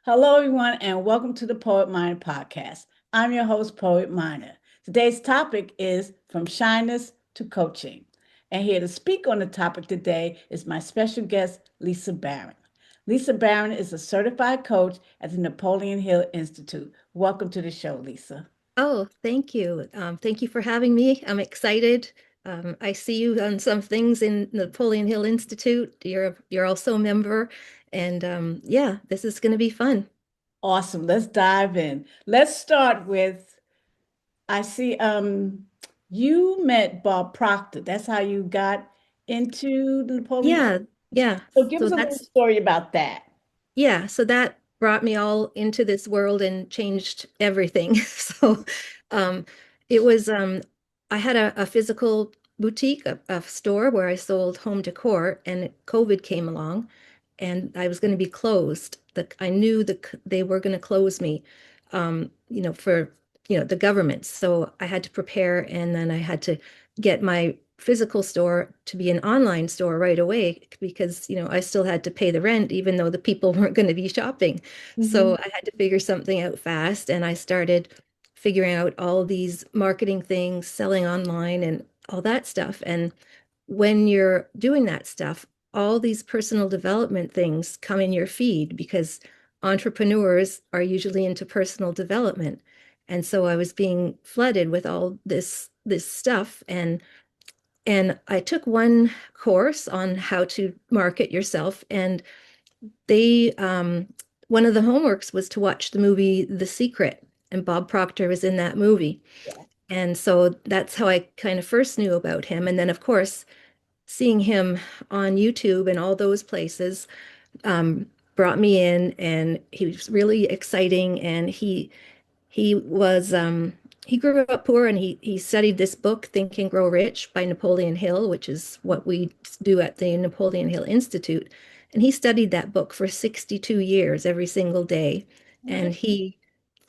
Hello, everyone, and welcome to the Poet Miner podcast. I'm your host, Poet Miner. Today's topic is From Shyness to Coaching. And here to speak on the topic today is my special guest, Lisa Barron. Lisa Barron is a certified coach at the Napoleon Hill Institute. Welcome to the show, Lisa. Oh, thank you. Thank you for having me. I'm excited. I see you on some things in Napoleon Hill Institute. You're also a member, and yeah, this is going to be fun. Awesome. Let's dive in. Let's start with I see you met Bob Proctor. That's how you got into the Napoleon. Yeah, yeah. So give So us a little that's story about that. yeah. So that brought me all into this world and changed everything. So um, it was I had a physical boutique, a store where I sold home decor, and COVID came along. And I was going to be closed. I knew that they were going to close me, for the government. So I had to prepare, and then I had to get my physical store to be an online store right away because I still had to pay the rent even though the people weren't going to be shopping. Hmm. So I had to figure something out fast, and I started figuring out all these marketing things, selling online, and all that stuff. And when you're doing that stuff, all these personal development things come in your feed because entrepreneurs are usually into personal development. And so I was being flooded with all this stuff, and I took one course on how to market yourself, and they one of the homeworks was to watch the movie The Secret, and Bob Proctor was in that movie. Yeah. And so that's how I kind of first knew about him. And then, of course, seeing him on YouTube and all those places um, brought me in, and he was really exciting. And he grew up poor, and he studied this book, Think and Grow Rich by Napoleon Hill, which is what we do at the Napoleon Hill Institute. And he studied that book for 62 years every single day. What? And he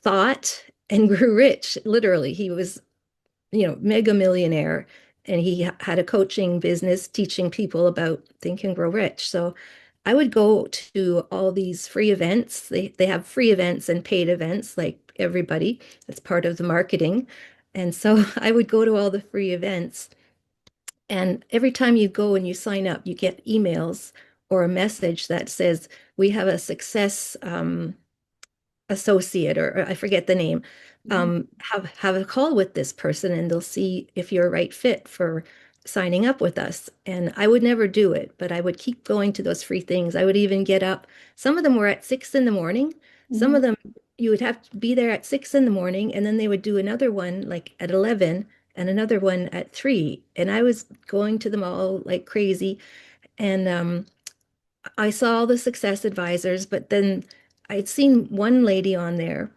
thought and grew rich. Literally, he was mega millionaire. And he had a coaching business teaching people about Think and Grow Rich. So I would go to all these free events. They have free events and paid events like everybody. That's part of the marketing. And so I would go to all the free events. And every time you go and you sign up, you get emails or a message that says, we have a success associate, or I forget the name, Mhm. have a call with this person, and they'll see if you're a right fit for signing up with us. And I would never do it, but I would keep going to those free things. I would even get up. Some of them were at 6 in the morning. Some Mhm. of them you would have to be there at 6 in the morning, and then they would do another one like at 11 and another one at 3. And I was going to them all like crazy. And I saw all the success advisors, but then I'd seen one lady on there,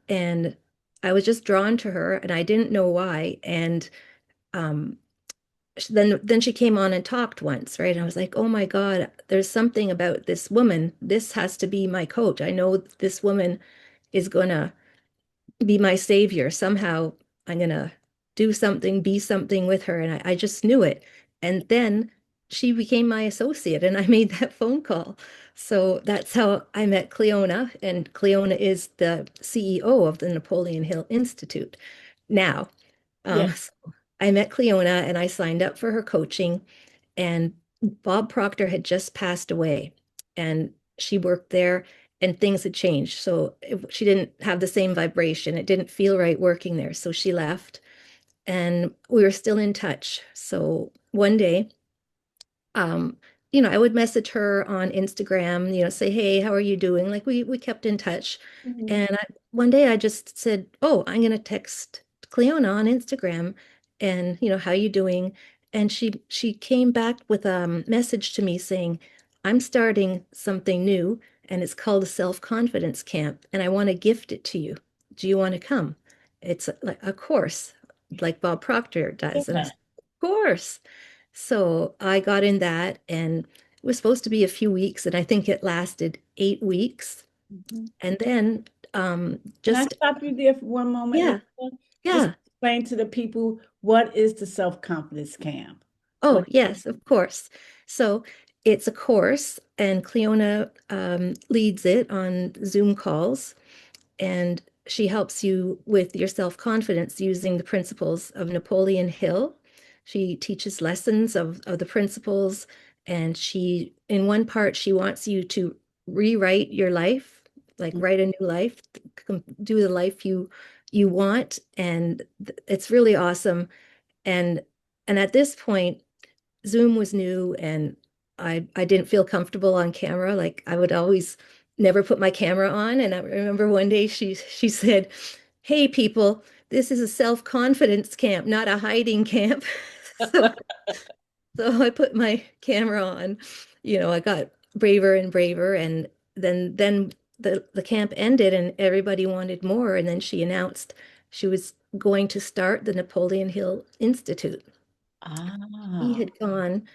and I was just drawn to her, and I didn't know why. And um, then she came on and talked once, right? And I was like, oh my God, there's something about this woman. This has to be my coach. I know this woman is gonna be my savior. Somehow I'm gonna do something, be something with her. And I just knew it. And then she became my associate, and I made that phone call. So that's how I met Cleona. And Cleona is the CEO of the Napoleon Hill Institute now. Yeah. So I met Cleona and I signed up for her coaching. And Bob Proctor had just passed away, and she worked there, and things had changed. So she didn't have the same vibration. It didn't feel right working there. So she left, and we were still in touch. So one day, um, I would message her on Instagram, say, hey, how are you doing? Like we kept in touch. Mhm. And one day I just said, oh, I'm gonna text Cleona on Instagram, and how you doing? And she came back with a message to me saying, I'm starting something new, and it's called a self-confidence camp, and I want to gift it to you. Do you want to come? It's like a course like Bob Proctor does. And I Yeah. said, of course. So I got in that, and it was supposed to be a few weeks, and I think it lasted 8 weeks. Mhm. And then Can I just stop you there for one moment, yeah, Lisa? Just yeah. explain to the people what is the self-confidence camp? Oh, What? yes, of course. So it's a course, and Cleona leads it on Zoom calls, and she helps you with your self-confidence using the principles of Napoleon Hill. She teaches lessons of the principles, and in one part, she wants you to rewrite your life, like write a new life, do the life you want, and it's really awesome. And and at this point, Zoom was new and I didn't feel comfortable on camera. Like I would always never put my camera on. And I remember one day she said, "Hey people, this is a self-confidence camp, not a hiding camp." So so I put my camera on. I got braver and braver, and then the camp ended and everybody wanted more. And then she announced she was going to start the Napoleon Hill Institute. He Ah, had gone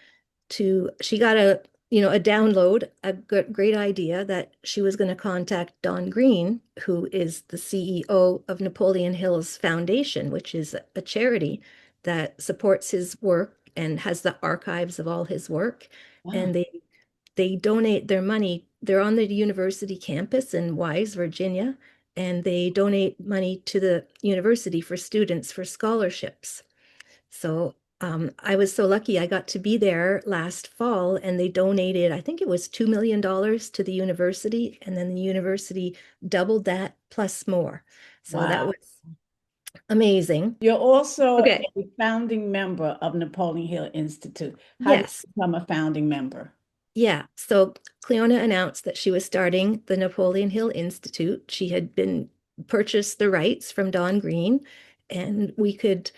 she got a download, a great idea that she was going to contact Don Green, who is the CEO of Napoleon Hill's Foundation, which is a charity that supports his work and has the archives of all his work. wow. And they donate their money. They're on the university campus in Wise, Virginia, and they donate money to the university for students for scholarships. So I was so lucky I got to be there last fall, and they donated, I think it was $2 million to the university, and then the university doubled that plus more. So that Wow. was amazing. You're also Okay. a founding member of Napoleon Hill Institute. How did Yes. you become a founding member? Yeah. So Cleona announced that she was starting the Napoleon Hill Institute. She had been purchased the rights from Don Green, and we could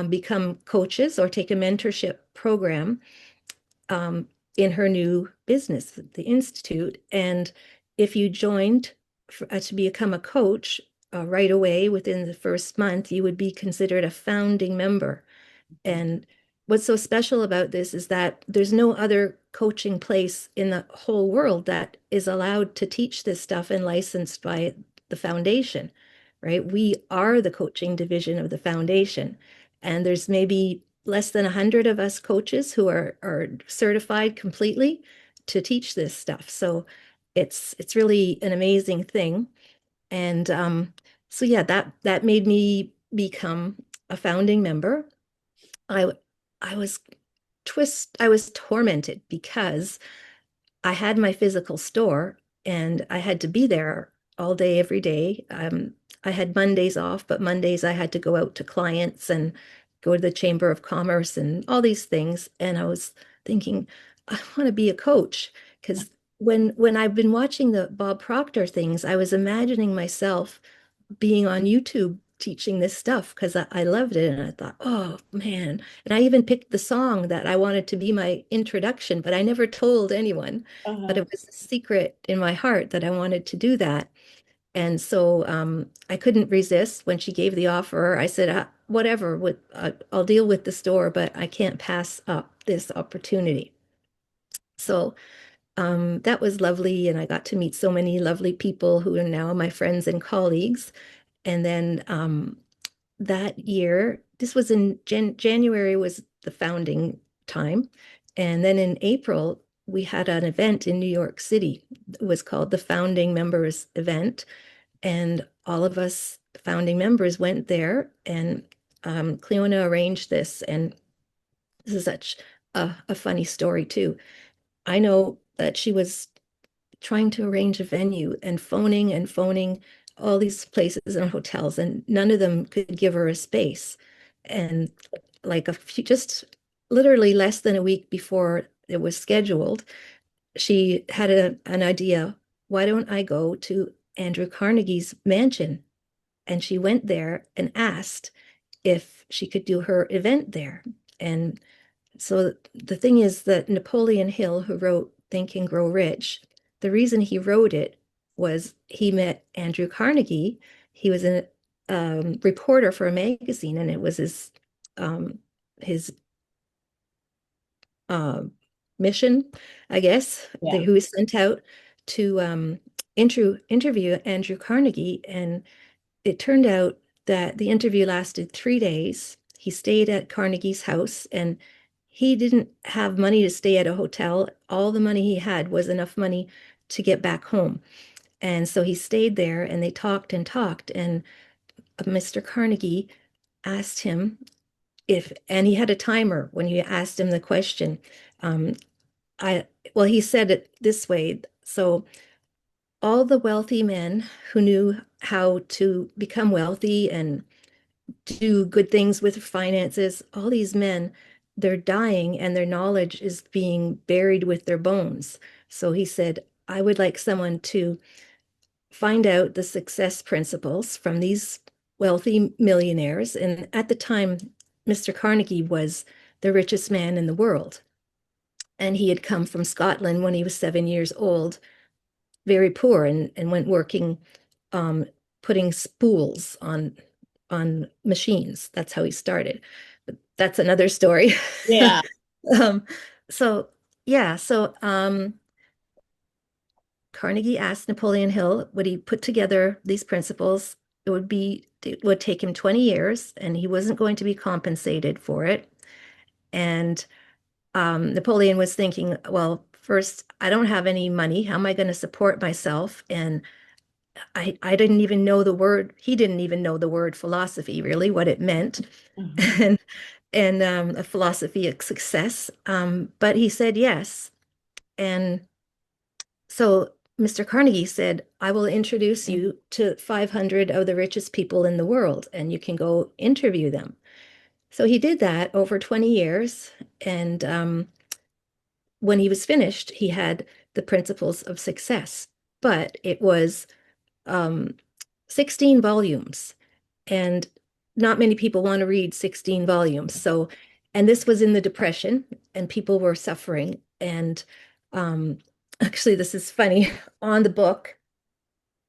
become coaches or take a mentorship program um, in her new business, the Institute. And if you joined to become a coach right away within the first month, you would be considered a founding member. And what's so special about this is that there's no other coaching place in the whole world that is allowed to teach this stuff and licensed by the foundation, right? We are the coaching division of the foundation. And there's maybe less than 100 of us coaches who are certified completely to teach this stuff. So it's really an amazing thing. And so yeah, that made me become a founding member. I I was I was tormented because I had my physical store and I had to be there all day, every day. I had Mondays off, but Mondays I had to go out to clients and go to the Chamber of Commerce and all these things. And I was thinking, I want to be a coach because when I've been watching the Bob Proctor things, I was imagining myself being on YouTube teaching this stuff because I loved it. And I thought, oh man. And I even picked the song that I wanted to be my introduction, but I never told anyone. But Uh-huh. it was a secret in my heart that I wanted to do that. And so I couldn't resist when she gave the offer. I said, whatever, I'll deal with the store, but I can't pass up this opportunity. So that was lovely. And I got to meet so many lovely people who are now my friends and colleagues. And then that year, this was in January was the founding time. And then in April, we had an event in New York City. It was called the Founding Members Event. And all of us founding members went there. And Cleona arranged this. And this is such a funny story, too. I know that she was trying to arrange a venue and phoning all these places and hotels, and none of them could give her a space. And like just literally less than a week before it was scheduled, she had an idea. Why don't I go to Andrew Carnegie's mansion? And she went there and asked if she could do her event there. And so the thing is that Napoleon Hill, who wrote Think and Grow Rich, the reason he wrote it was he met Andrew Carnegie. He was a reporter for a magazine, and it was his uh, mission, I guess, that Yeah. he was sent out to interview Andrew Carnegie. And it turned out that the interview lasted 3 days. He stayed at Carnegie's house, and he didn't have money to stay at a hotel. All the money he had was enough money to get back home. And so he stayed there and they talked and talked. And Mr. Carnegie asked him if, and he had a timer when you asked him the question. Um, I, well, he said it this way. So all the wealthy men who knew how to become wealthy and do good things with finances, all these men, they're dying and their knowledge is being buried with their bones. So he said, I would like someone to find out the success principles from these wealthy millionaires. And at the time, Mr. Carnegie was the richest man in the world. And he had come from Scotland when he was 7 years old, very poor, and went working, um, putting spools on machines. That's how he started. But that's another story. Yeah. um, so yeah, so Carnegie asked Napoleon Hill, would he put together these principles? It would take him 20 years and he wasn't going to be compensated for it. And Napoleon was thinking, well, first, I don't have any money. How am I going to support myself? And I didn't even know the word, he didn't even know the word philosophy, really, what it meant. Mhm. And a philosophy of success. But he said yes. And so Mr. Carnegie said, I will introduce you to 500 of the richest people in the world, and you can go interview them. So he did that over 20 years. And when he was finished, he had the principles of success, but it was um, 16 volumes. And not many people want to read 16 volumes. So, and this was in the Depression, and people were suffering. And um, actually, this is funny. On the book,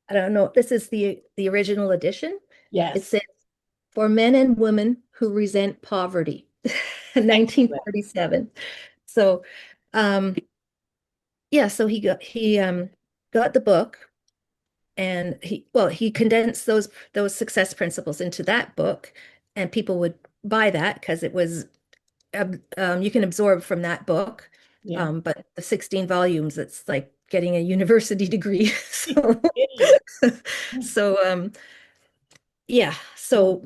I don't know, this is the original edition. It Yes. says, "For men and women who resent poverty," Excellent. 1947. So, um, yeah, so he got the book, and he condensed those success principles into that book, and people would buy that because it was you can absorb from that book. Yeah. But the 16 volumes, it's like getting a university degree. So It is. so yeah, so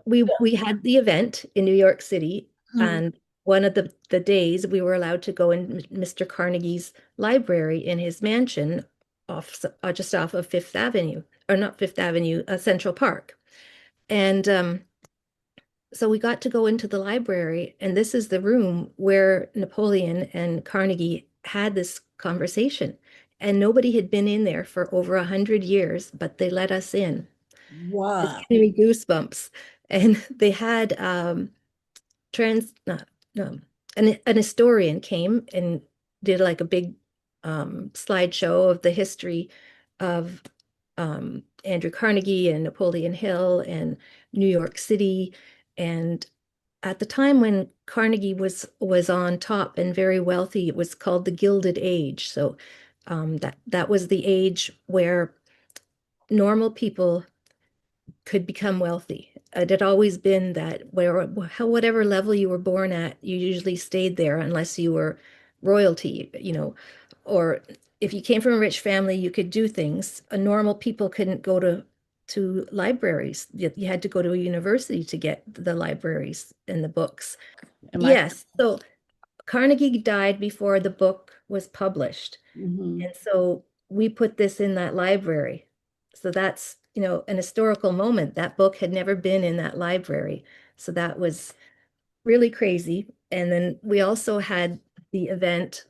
we had the event in New York City, Mhm. and one of the days we were allowed to go in Mr. Carnegie's library in his mansion just off of Fifth Avenue, or not Fifth Avenue, Central Park. And so we got to go into the library, and this is the room where Napoleon and Carnegie had this conversation. And nobody had been in there for over 100 years, but they let us in. It's Wow. giving me goosebumps. And they had trans no, an historian came and did like a big slideshow of the history of Andrew Carnegie and Napoleon Hill and New York City. And at the time when Carnegie was on top and very wealthy, it was called the Gilded Age. So that was the age where normal people could become wealthy. It had always been that whatever level you were born at, you usually stayed there unless you were royalty, or if you came from a rich family, you could do things. A normal people couldn't go to libraries. You had to go to a university to get the libraries and the books. Am I? Yes. So Carnegie died before the book was published. Mhm. And so we put this in that library. So that's, an historical moment. That book had never been in that library. So that was really crazy. And then we also had the event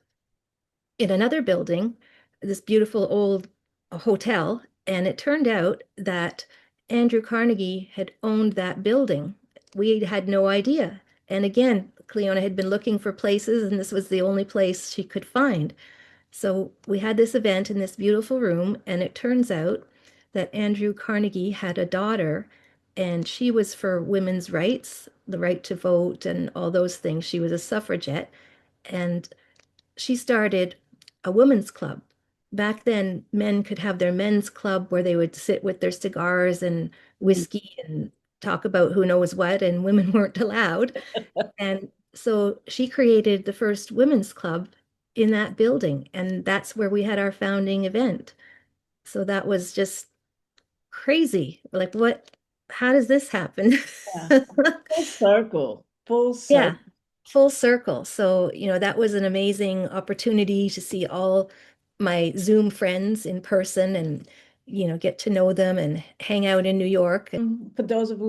in another building, this beautiful old hotel. And it turned out that Andrew Carnegie had owned that building. We had no idea. And again, Cleona had been looking for places, and this was the only place she could find. So we had this event in this beautiful room, and it turns out that Andrew Carnegie had a daughter, and she was for women's rights, the right to vote, and all those things. She was a suffragette, and she started a women's club. Back then, men could have their men's club where they would sit with their cigars and Mm. whiskey and talk about who knows what, and women weren't allowed. And so she created the first women's club in that building, and that's where we had our founding event. So that was just crazy. Like, what, how does this happen? Yeah. Full circle. Full Yeah, circle. full circle. So, that was an amazing opportunity to see all my Zoom friends in person and, get to know them and hang out in New York. For those of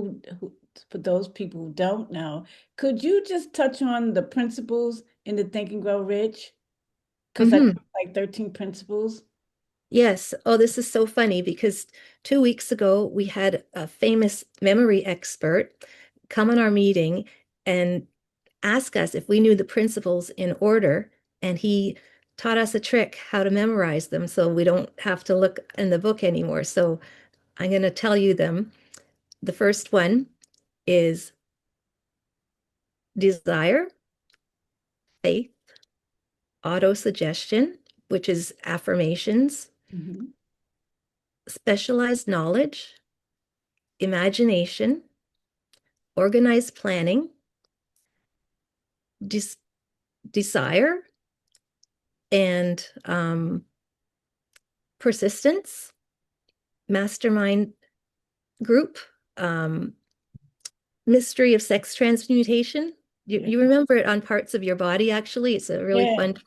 for those people who don't know, could you just touch on the principles in the Think and Grow Rich? Because I think Mhm. like 13 principles. Yes. Oh, this is so funny because 2 weeks ago we had a famous memory expert come on our meeting and ask us if we knew the principles in order, and he taught us a trick how to memorize them so we don't have to look in the book anymore. So I'm going to tell you them. The first one is desire, faith, autosuggestion, which is affirmations, Mhm. specialized knowledge, imagination, organized planning, des desire, and persistence, mastermind group, um, mystery of sex transmutation. You, Yeah. you remember it on parts of your body, actually. It's a really Yeah. fun.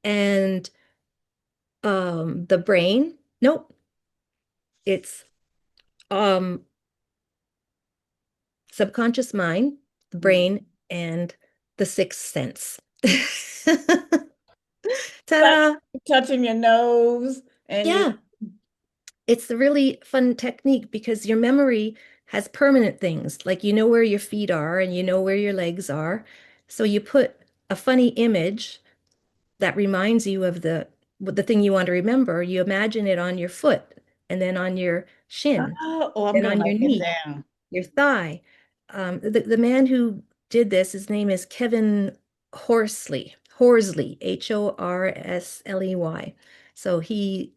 And the brain. Nope. It's um subconscious mind, the Mm. brain, and the sixth sense. Like Ta-da! touching your nose and you, Yeah, it's a really fun technique because your memory has permanent things, like you know where your feet are and you know where your legs are. So you put a funny image that reminds you of the thing you want to remember. You imagine it on your foot and then on your shin oh, I'm and gonna on your write it knee, down. your thigh. The man who did this, his name is Kevin Horsley, Horsley. So he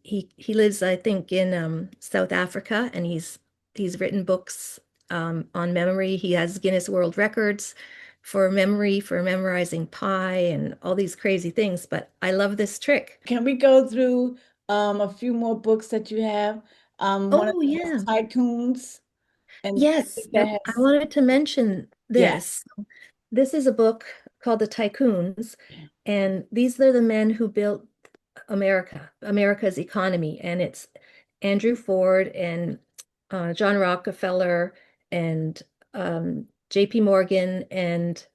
lives, I think, in South Africa, and he's written books on memory. He has Guinness World Records for memory, for memorizing pi and all these crazy things. But I love this trick. Can we go through a few more books that you have? One of Oh them is yeah. Tycoons, and I Yes, think that I has wanted to mention yeah. this. This is a book called The Tycoons, and these are the men who built America's economy. And it's Andrew Ford and John Rockefeller and J.P. Morgan and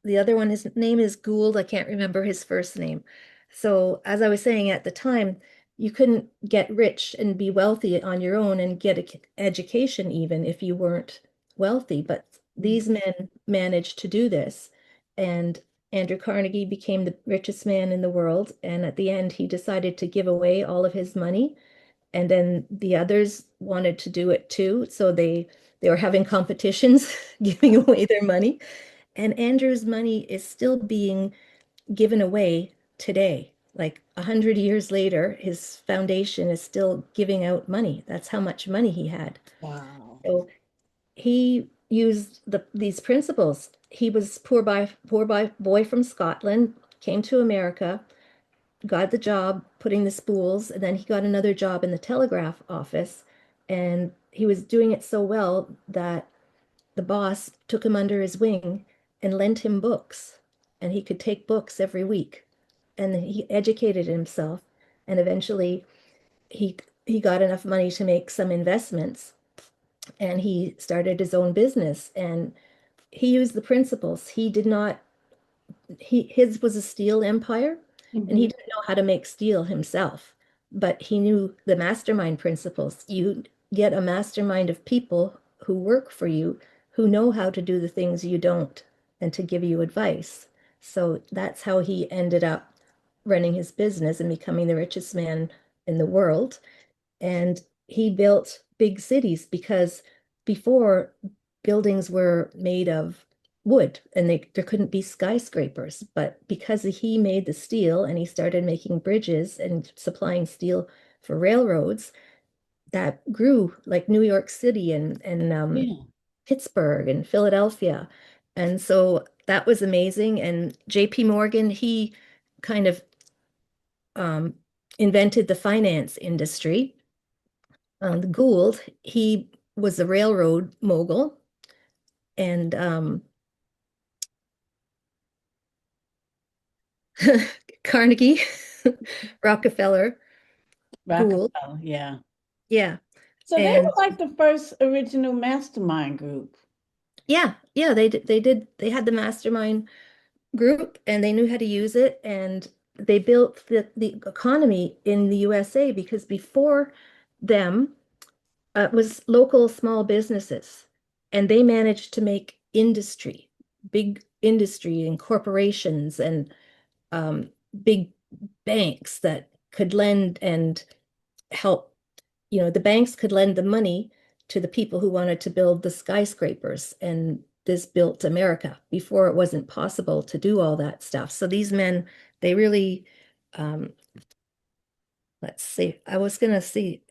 the other one, his name is Gould. I can't remember his first name. So, as I was saying at the time, you couldn't get rich and be wealthy on your own and get an education even if you weren't wealthy. But Mm. these men managed to do this. And Andrew Carnegie became the richest man in the world. And at the end, he decided to give away all of his money. And then the others wanted to do it too. So they were having competitions, giving away their money. And Andrew's money is still being given away today. Like 100 years later, his foundation is still giving out money. That's how much money he had. Wow. So he used these principles. He was poor by boy from Scotland, came to America, got the job putting the spools, and then he got another job in the telegraph office. And he was doing it so well that the boss took him under his wing and lent him books, and he could take books every week. And he educated himself, and eventually he he got enough money to make some investments, and he started his own business. And he used the principles. He did not his was a steel empire, and he Hmm. didn't know how to make steel himself, but he knew the mastermind principles. You get a mastermind of people who work for you, who know how to do the things you don't, and to give you advice. So that's how he ended up running his business and becoming the richest man in the world. And he built big cities because before, buildings were made of wood and there couldn't be skyscrapers. But because he made the steel and he started making bridges and supplying steel for railroads, that grew like New York City and Yeah. Pittsburgh and Philadelphia. And so that was amazing. And JP Morgan, he kind of um, invented the finance industry. Gould, he was a railroad mogul. And Carnegie, Rockefeller, Gould. Rockefeller, yeah. Yeah. So they were And like the first original mastermind group. yeah, they had the mastermind group and they knew how to use it and they built the economy in the USA because before them it was local small businesses and they managed to make industry, big industry and corporations and um, big banks that could lend and help. The banks could lend the money to the people who wanted to build the skyscrapers, and this built America. Before it wasn't possible to do all that stuff. So these men, they really, um, let's see, I was going to see,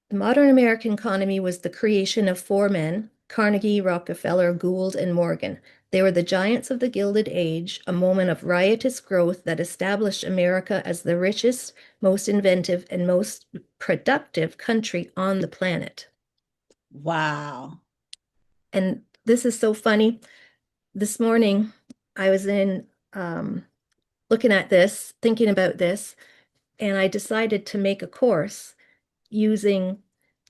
the modern American economy was the creation of four men, Carnegie, Rockefeller, Gould, and Morgan. They were the giants of the Gilded Age, a moment of riotous growth that established America as the richest, most inventive, and most productive country on the planet. Wow. And this is so funny. This morning, I was in um, looking at this, thinking about this, and I decided to make a course using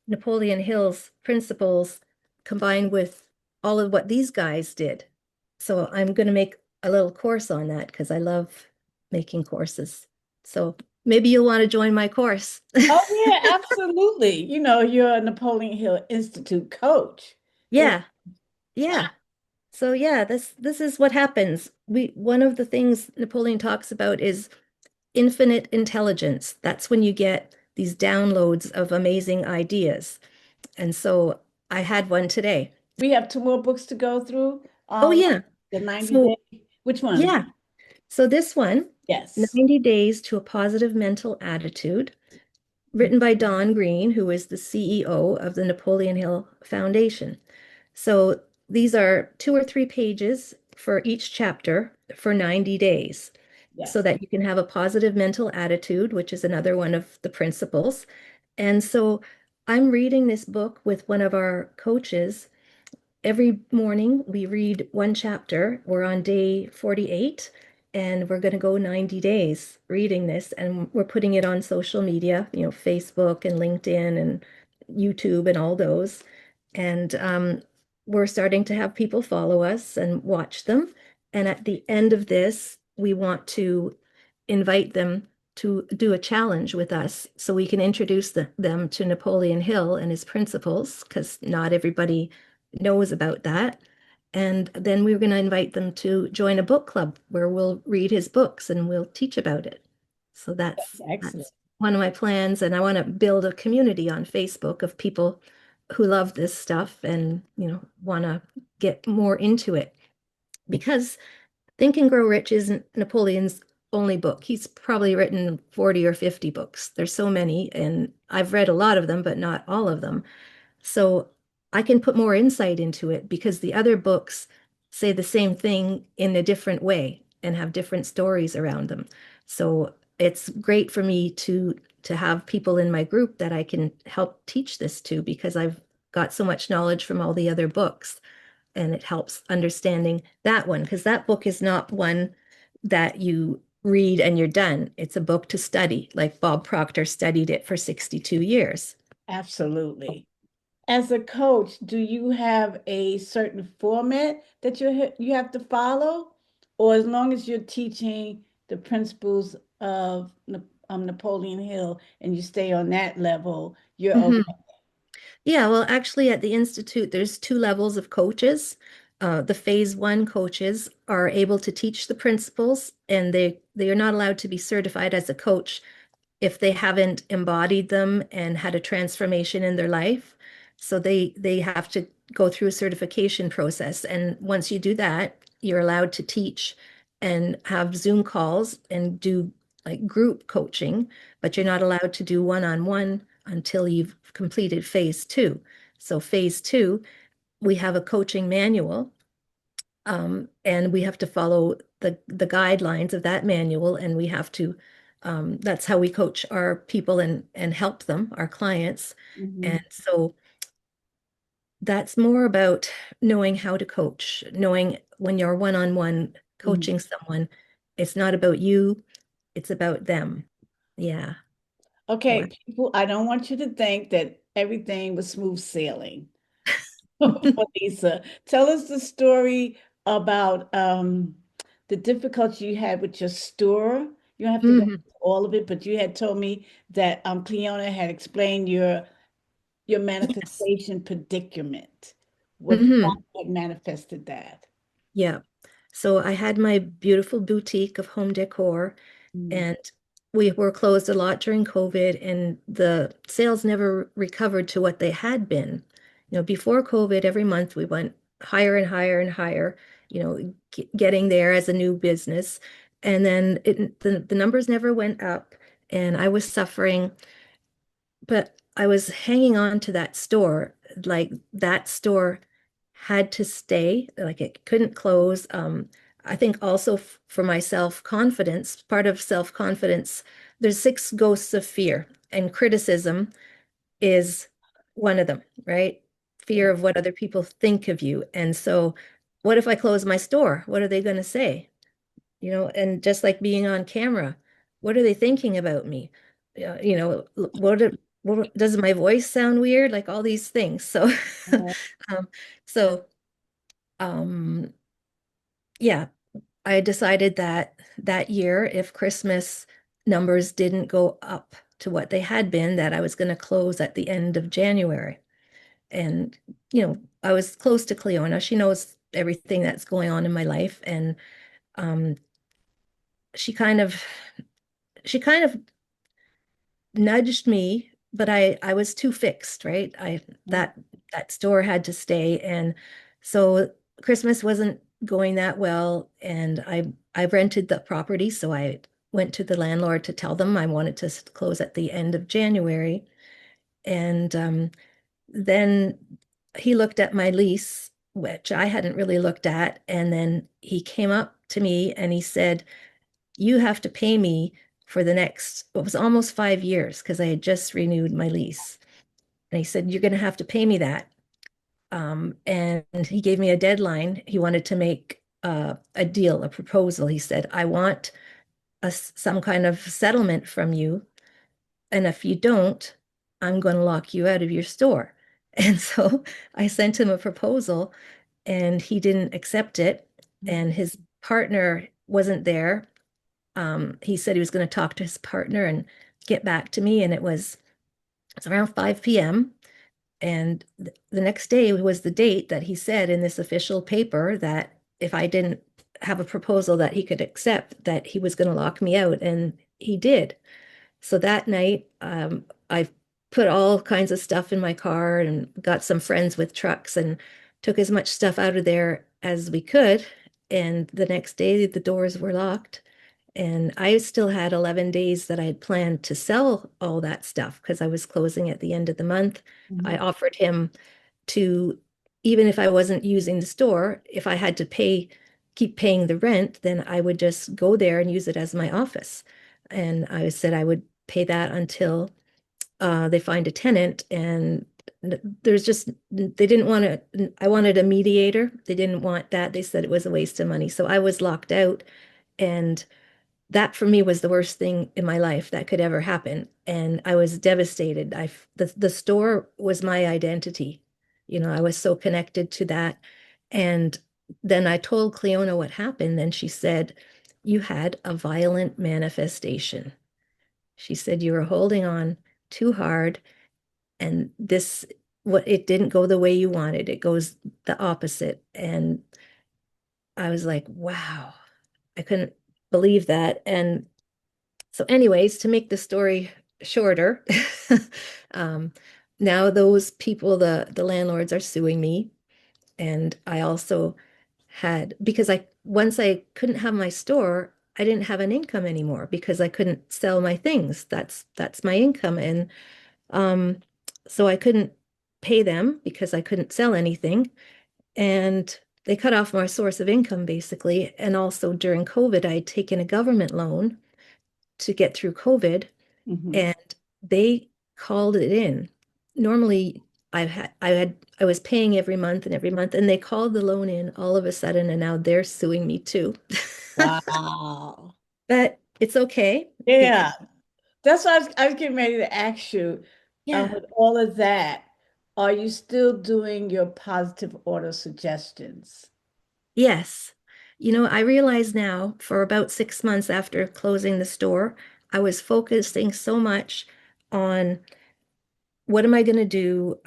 Napoleon Hill's principles combined with all of what these guys did. So I'm going to make a little course on that because I love making courses. So maybe you'll want to join my course. Oh yeah, absolutely. You're a Napoleon Hill Institute coach. It, Yeah, yeah. So yeah, this is what happens. One of the things Napoleon talks about is infinite intelligence. That's when you get these downloads of amazing ideas. And so I had one today. we have two more books to go through. Oh yeah. The 90 So day. Which one? yeah. So this one, Yes. 90 Days to a Positive Mental Attitude, Mm, written by Don Green, who is the CEO of the Napoleon Hill Foundation. So these are 2 or 3 pages for each chapter for 90 days so yes. that you can have a positive mental attitude, which is another one of the principles. And so I'm reading this book with one of our coaches. Every morning we read one chapter. We're on day 48 and we're going to go 90 days reading this and we're putting it on social media, Facebook and LinkedIn and YouTube and all those. And we're starting to have people follow us and watch them. And at the end of this, we want to invite them to do a challenge with us so we can introduce them to Napoleon Hill and his principles, because not everybody knows about that. And then we're going to invite them to join a book club where we'll read his books and we'll teach about it. So Excellent. that's one of my plans. And I want to build a community on Facebook of people who love this stuff and, want to get more into it. Because Think and Grow Rich isn't Napoleon's only book. He's probably written 40 or 50 books. There's so many, and I've read a lot of them, but not all of them. So I can put more insight into it because the other books say the same thing in a different way and have different stories around them. So it's great for me to have people in my group that I can help teach this to because I've got so much knowledge from all the other books and it helps understanding that one because that book is not one that you read and you're done. It's a book to study, like Bob Proctor studied it for 62 years. Absolutely. As a coach, do you have a certain format that you have to follow? Or as long as you're teaching the principles of Napoleon Hill and you stay on that level, you're okay. Mhm. Yeah, well, actually, at the Institute, there's 2 levels of coaches. The phase 1 coaches are able to teach the principles, and they are not allowed to be certified as a coach if they haven't embodied them and had a transformation in their life. So they have to go through a certification process. And once you do that, you're allowed to teach and have Zoom calls and do like group coaching, but you're not allowed to do one-on-one until you've completed phase 2. So phase 2 we have a coaching manual, and we have to follow the guidelines of that manual, and we have to that's how we coach our people and help them, our clients. Mhm, And so that's more about knowing how to coach, knowing when you're one-on-one mhm. coaching someone, it's not about you, it's about them. Yeah. Wow. Okay, people, I don't want you to think that everything was smooth sailing. For Lisa, tell us the story about the difficulty you had with your store. You don't have to go Mhm. into all of it, but you had told me that Cleona had explained your Yes. manifestation predicament. Hmm. What manifested that? Yeah. So I had my beautiful boutique of home decor, Mm, and we were closed a lot during COVID, and the sales never recovered to what they had been. Before COVID, every month we went higher and higher and higher, getting there as a new business. And then the numbers never went up, and I was suffering, but I was hanging on to that store. Like that store had to stay, like it couldn't close. I think also for my self-confidence, part of self-confidence, there's six ghosts of fear, and criticism is one of them, right? Fear yeah. of what other people think of you. And so, what if I close my store? What are they going to say? And just like being on camera, what are they thinking about me? Does my voice sound weird? Like all these things. So, Uh, um, so um, yeah, I decided that that year, if Christmas numbers didn't go up to what they had been, that I was going to close at the end of January. And, I was close to Cleona. She knows everything that's going on in my life. And um, she kind of she kind of nudged me, but I was too fixed, right? I that store had to stay, and so Christmas wasn't going that well, and I rented the property, so I went to the landlord to tell them I wanted to close at the end of January, and then he looked at my lease, which I hadn't really looked at, and then he came up to me and he said, you have to pay me for the next, it was almost 5 years because I had just renewed my lease. And he said, you're going to have to pay me that. And he gave me a deadline. He wanted to make a deal, a proposal. He said, I want some kind of settlement from you. And if you don't, I'm going to lock you out of your store. And so I sent him a proposal and he didn't accept it. And his partner wasn't there. He said he was going to talk to his partner and get back to me. And it's around 5 p.m. And the next day was the date that he said in this official paper that if I didn't have a proposal that he could accept, that he was going to lock me out. And he did. So that night, I put all kinds of stuff in my car and got some friends with trucks and took as much stuff out of there as we could. And the next day, the doors were locked. And I still had 11 days that I had planned to sell all that stuff because I was closing at the end of the month. I mhm, offered him to, even if I wasn't using the store, if I had to keep paying the rent, then I would just go there and use it as my office. And I said I would pay that until they find a tenant. And there's just, they didn't want to, I wanted a mediator. They didn't want that. They said it was a waste of money. So I was locked out. And that for me was the worst thing in my life that could ever happen. And I was devastated. The store was my identity. I was so connected to that. And then I told Cleona what happened, and she said, you had a violent manifestation. She said you were holding on too hard, and what it didn't go the way you wanted. It goes the opposite. And I was like, wow, I couldn't believe that. And so, anyways, to make the story shorter, um, now those people, the landlords are suing me. And I also had, because once I couldn't have my store, I didn't have an income anymore because I couldn't sell my things. That's my income. And um, so I couldn't. pay them because I couldn't sell anything. And they cut off my source of income basically. And also during COVID, I had taken a government loan to get through COVID, Hmm. and they called it in. Normally, I was paying every month, and they called the loan in all of a sudden, and now they're suing me too. Wow. But it's okay because Yeah. That's what I was getting ready to ask you. yeah, With all of that, are you still doing your positive order suggestions? yes. You know, I realize now for about 6 months after closing the store, I was focusing so much on what am I going to do?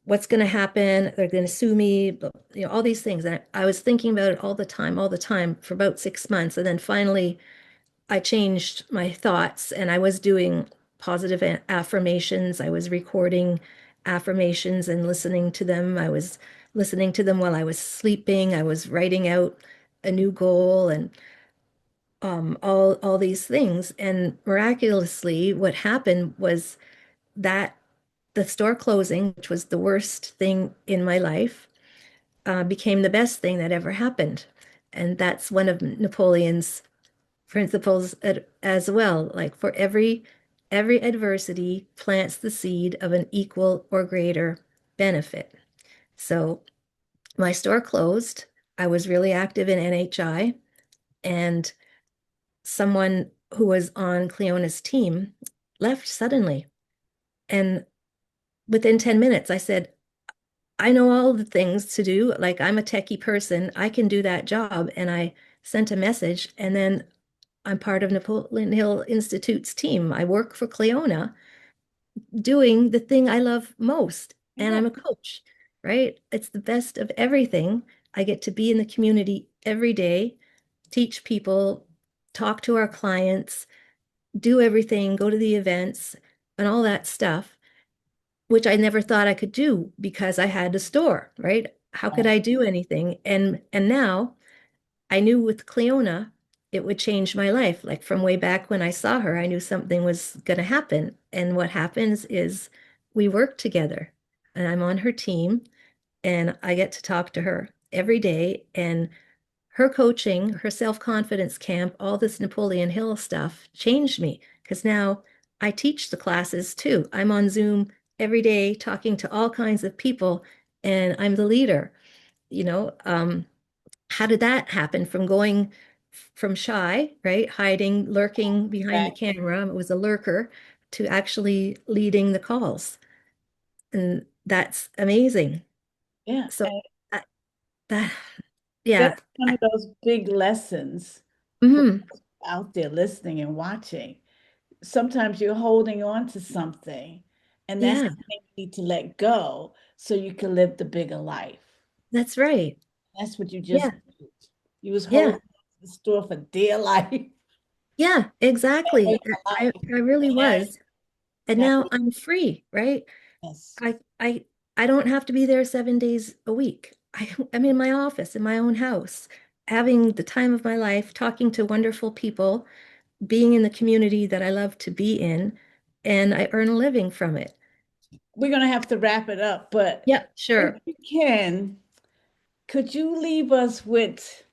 What's going to happen? They're going to sue me, you know, all these things. And I was thinking about it all the time for about 6 months. And then finally, I changed my thoughts and I was doing positive affirmations. I was recording affirmations and listening to them. I was listening to them while I was sleeping. I was writing out a new goal and all these things. And miraculously, what happened was that the store closing, which was the worst thing in my life, became the best thing that ever happened. And that's one of Napoleon's principles as well. Like for every adversity plants the seed of an equal or greater benefit. So my store closed. I was really active in NHI, and someone who was on Cleona's team left suddenly. And within 10 minutes, I said, I know all the things to do. Like I'm a techie person. I can do that job. And I sent a message, and then I'm part of Napoleon Hill Institute's team. I work for Cleona doing the thing I love most. And Yeah. I'm a coach, right? It's the best of everything. I get to be in the community every day, teach people, talk to our clients, do everything, go to the events and all that stuff, which I never thought I could do because I had a store, right? How could I do anything? And now I knew with Cleona it would change my life. Like from way back when I saw her, I knew something was going to happen. And what happens is we work together and I'm on her team and I get to talk to her every day. And her coaching, her self-confidence camp, all this Napoleon Hill stuff changed me because now I teach the classes too. I'm on Zoom every day talking to all kinds of people and I'm the leader. You know, how did that happen from going from shy, right? Hiding, lurking behind the Right. camera, it was a lurker, to actually leading the calls. And that's amazing. Yeah. So And that, that that's yeah. one of those big lessons for Mhm. out there listening and watching. Sometimes you're holding on to something, and that's Yeah, the thing you need to let go so you can live the bigger life. that's right. That's what you just Yeah, did. You was yeah, holding on to the store for dear life. yeah, Your exactly. life. I really was. And Now, now I'm free, right? yes. I I I don't have to be there 7 days a week. I'm in my office, in my own house, having the time of my life, talking to wonderful people, being in the community that I love to be in, and I earn a living from it. We're gonna have to wrap it up, but Yeah, if sure. you can, could you leave us with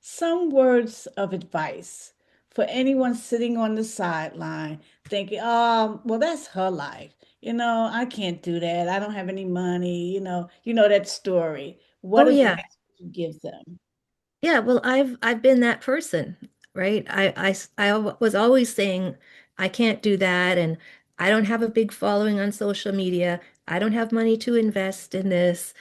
some words of advice for anyone sitting on the sideline thinking, oh, well, that's her life. I can't do that. I don't have any money. You know that story. What Oh advice yeah. would you give them? Yeah, well, I've been that person, right? Was always saying I can't do that, and I don't have a big following on social media. I don't have money to invest in this.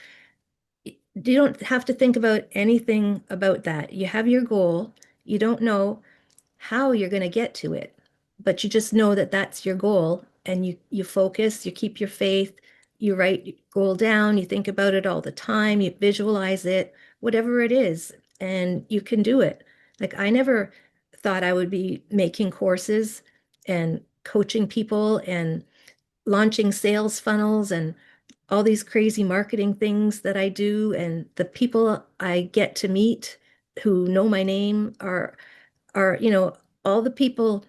You don't have to think about anything about that. You have your goal. You don't know how you're going to get to it, but you just know that that's your goal, and you focus, you keep your faith, you write your goal down, you think about it all the time, you visualize it, whatever it is, and you can do it. Like I never thought I would be making courses and coaching people and launching sales funnels and all these crazy marketing things that I do, and the people I get to meet who know my name are, all the people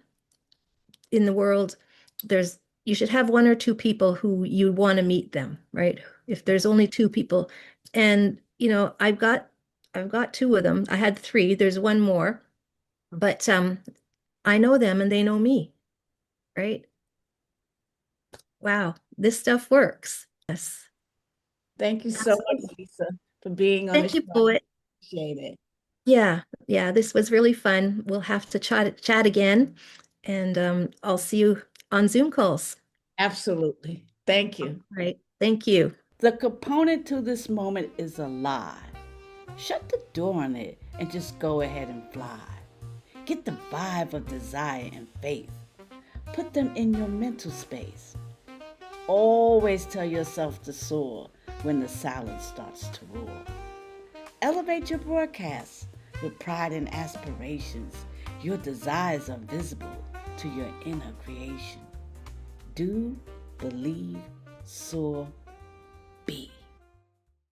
in the world. There's, you should have one or two people who you want to meet them, right? If there's only two people. And, I've got two of them. I had three. There's one more, but I know them and they know me, right? Wow, this stuff works. Yes. Thank you so much, Absolutely. Lisa, for being on the Thank show. you, I poet. appreciate it. Yeah, yeah, this was really fun. We'll have to chat again, and I'll see you on Zoom calls. Absolutely. Thank All you. right. Thank you. The component to this moment is a lie. Shut the door on it and just go ahead and fly. Get the vibe of desire and faith. Put them in your mental space. Always tell yourself to soar when the silence starts to roar. Elevate your broadcasts with pride and aspirations. Your desires are visible to your inner creation. Do, believe, soar, be.